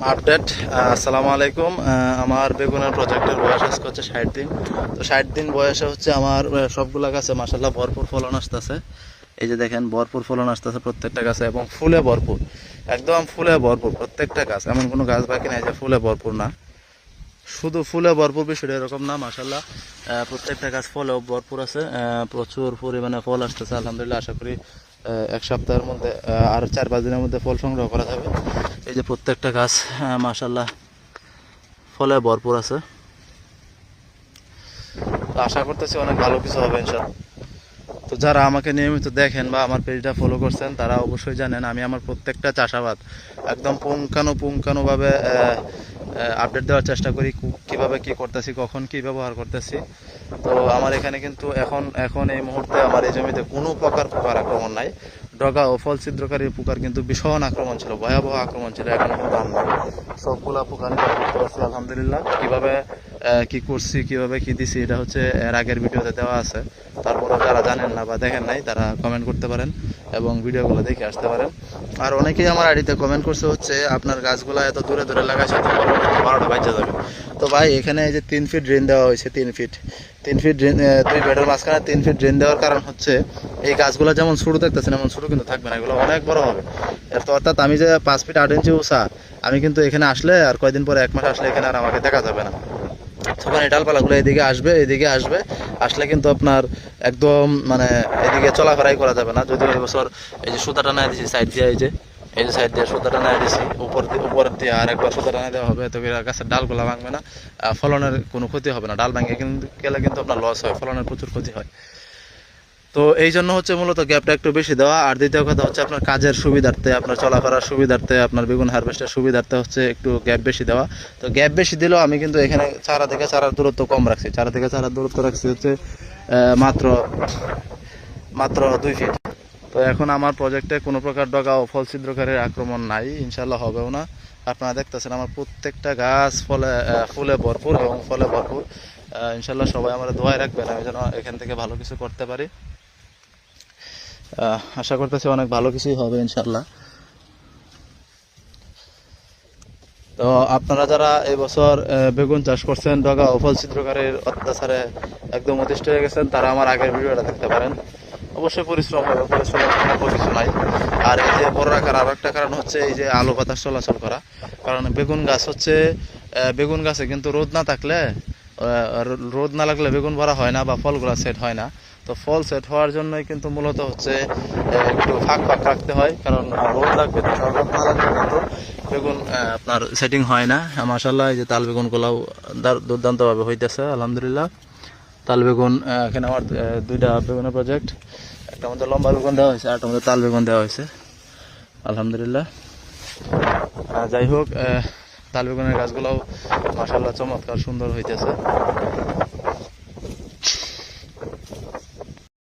Update. আসসালামু আলাইকুম। আমার বেগুনের প্রজেক্টের বয়স আজকে হচ্ছে 60 দিন। তো 60 দিন বয়সে হচ্ছে আমার সবগুলা গাছে মাসাল্লাহ ভরপুর ফলন আসতেছে। এই যে দেখেন ভরপুর ফলন আসতেছে প্রত্যেকটা গাছে, এবং ফুলে ভরপুর, একদম ফুলে ভরপুর প্রত্যেকটা গাছ। এমন কোনো গাছ বাকি নাই যে ফুলে ভরপুর না। শুধু ফুলে ভরপুর বিষয়টা এরকম না, মাসাল্লাহ প্রত্যেকটা গাছ ফলেও ভরপুর আছে। প্রচুর পরিমাণে ফল আসতেছে আলহামদুলিল্লাহ। আশা করি এক সপ্তাহের মধ্যে আর 4-5 দিনের মধ্যে ফল সংগ্রহ করা যাবে। এই যে প্রত্যেকটা গাছ মাশাল্লাহ ফলে ভরপুর আছে। তো আশা করতেছি অনেক ভালো কিছু হবে ইনশাল্লাহ। তো যারা আমাকে নিয়মিত দেখেন বা আমার পেজটা ফলো করছেন তারা অবশ্যই জানেন আমি আমার প্রত্যেকটা চাষাবাদ একদম পুঙ্খানুপুঙ্খানুভাবে আপডেট দেওয়ার চেষ্টা করি, কিভাবে কি করতেছি, কখন কি ব্যবহার করতেছি। তো আমার এখানে কিন্তু এখন এখন এই মুহূর্তে আমার এই জমিতে কোনো প্রকার পোকার আক্রমণ নাই। ডগা ও ফল ছিদ্রকারী পোকার কিন্তু ভীষণ আক্রমণ ছিল, ভয়াবহ আক্রমণ ছিল। এখন কিন্তু আর নাই, সবগুলা পোকা নিয়ন্ত্রণ করতে পারছি আলহামদুলিল্লাহ। কিভাবে কি করছি, কিভাবে কি দিছি, এটা হচ্ছে এর আগের ভিডিওতে দেওয়া আছে। তারপরে যারা জানেন না বা দেখেন নাই তারা কমেন্ট করতে পারেন এবং ভিডিওগুলো দেখে আসতে পারেন। আর অনেকেই আমার আইডিতে কমেন্ট করছে হচ্ছে আপনার গাছগুলো এত দূরে দূরে লাগাইছে তো 12টা বাজে যাবে। তো ভাই এখানে এই যে 3 ফিট ড্রেন দেওয়া হয়েছে, 3 ফিট ড্রেন, 2 বেডের মাঝখানে 3 ফিট ড্রেন দেওয়ার কারণ হচ্ছে এই গাছগুলো যেমন ছোটো দেখতেছেন এমন ছোটো কিন্তু থাকবে না, এগুলো অনেক বড় হবে। এর তো অর্থাৎ আমি যে 5 ফিট 8 ইঞ্চি উঁচা, আমি কিন্তু এখানে আসলে আর কয়দিন পরে 1 মাস আসলে এখানে আর আমাকে দেখা যাবে না। তখন এই ডালপালাগুলো এদিকে আসবে, আসলে কিন্তু আপনার একদম মানে এদিকে চলাফেরাই করা যাবে না। যদিও এবছর এই যে সুতা টানায় দিয়েছি সাইড দিয়ে, এই যে সাইড দিয়ে সুতা টানায় দিয়েছি, উপরের দিয়ে আর একবার সুতা টানায় দেওয়া হবে, এতে করে গাছের ডালগুলো ভাঙবে না, ফলনের কোনো ক্ষতি হবে না। ডাল ভাঙে গেলে কিন্তু আপনার লস হয়, ফলনের প্রচুর ক্ষতি হয়। তো এই জন্য হচ্ছে মূলত গ্যাপটা একটু বেশি দেওয়া। আর দ্বিতীয় কথা হচ্ছে আপনার কাজের সুবিধার্থে, আপনার চলাফেরার সুবিধার্থে, আপনার বেগুন হারভেস্টের সুবিধার্থে হচ্ছে একটু গ্যাপ বেশি দেওয়া। তো গ্যাপ বেশি দিলেও আমি কিন্তু এখানে চারা থেকে চারার দূরত্ব কম রাখছি, চারা থেকে চারার দূরত্ব রাখছি হচ্ছে মাত্র মাত্র 2 ফিট। তো এখন আমার প্রজেক্টে কোনো প্রকার ডগা ও ফল ছিদ্রকারীর আক্রমণ নাই, ইনশাল্লাহ হবেও না। আপনারা দেখতেছেন আমার প্রত্যেকটা গাছ ফুলে ভরপুর এবং ফলে ভরপুর। ইনশাল্লাহ সবাই আমার দোয়ায় রাখবেন আমি যেন এখান থেকে ভালো কিছু করতে পারি। আশা করতেছি অনেক ভালো কিছুই হবে ইনশাল্লাহ। তো আপনারা যারা এই বছর বেগুন চাষ করছেন, ডগা ও ফল ছিদ্রকারীর অত্যাচারে একদম অতিষ্ঠ হয়ে গেছেন, তারা আমার আগের ভিডিওটা দেখতে পারেন। অবশ্যই পরিশ্রম হবে, পরিশ্রমের কোনো কিছু নাই। আর এই যে বড় রাখার আরও একটা কারণ হচ্ছে এই যে আলো বাতাস চলাচল করা। কারণ বেগুন গাছ হচ্ছে বেগুন গাছে কিন্তু রোদ না লাগলে বেগুন ভরা হয় না বা ফলগুলো সেট হয় না। তো ফল সেট হওয়ার জন্যই কিন্তু মূলত হচ্ছে একটু ফাঁক রাখতে হয়, কারণ রোদ লাগবে তো, রোদ না লাগলে কিন্তু বেগুন আপনার সেটিং হয় না। মাশাআল্লাহ এই যে তাল বেগুনগুলোও দুর্দান্তভাবে হইতেছে আলহামদুলিল্লাহ। তাল বেগুন এখানে আমার 2টা বেগুনের প্রজেক্ট, একটা মধ্যে লম্বা বেগুন দেওয়া হয়েছে, আরেকটা মধ্যে তাল বেগুন দেওয়া হয়েছে আলহামদুলিল্লাহ। যাই হোক, তাল বেগুনের গাছগুলোও মাশাআল্লাহ চমৎকার সুন্দর হইতেছে।